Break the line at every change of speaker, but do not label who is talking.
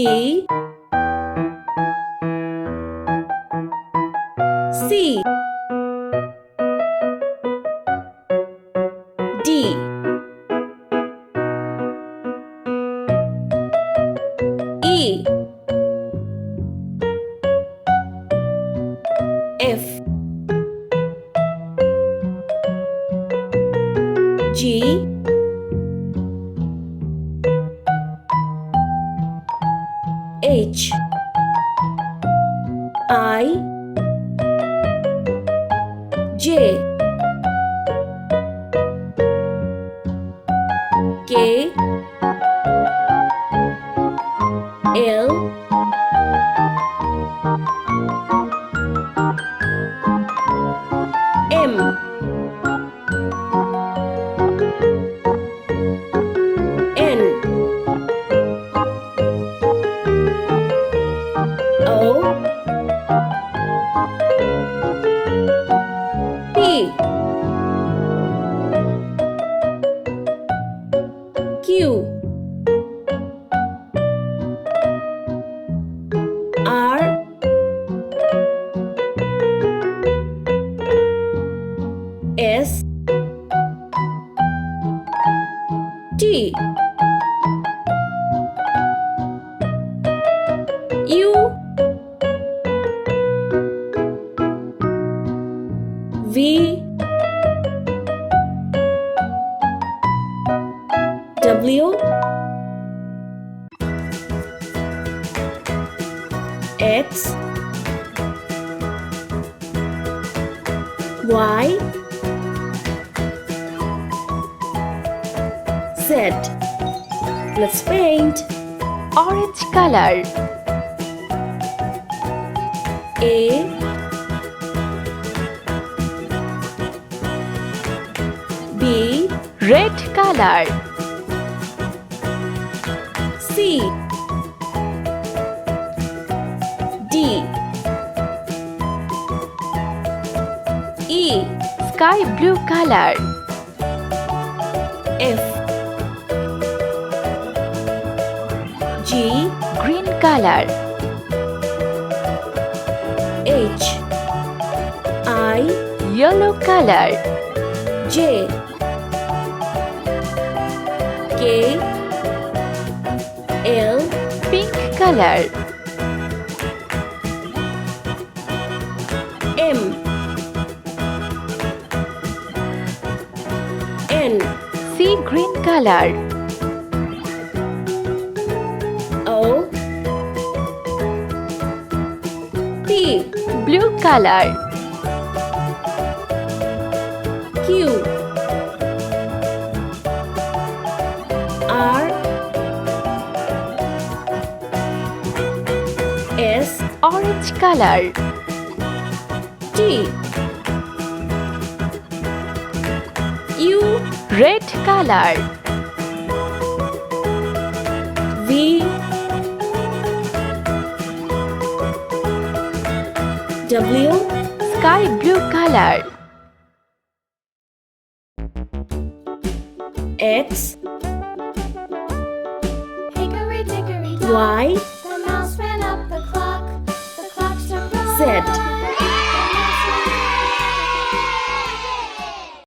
B C D E F G H I J K L M N O P Q R S T U V W X Y Z. Let's paint.
Orange color.
A B
Red color.
C D E
Sky blue color.
F G
Green color.
H I
Yellow color.
J K L
Pink color.
M N
Sea green color.
O P
Blue color.
Q R S
Orange color.
T U
Red color.
V W
Sky blue color.
X
Hickory dickory dock,
Y
the mouse ran up the clock struck
Z.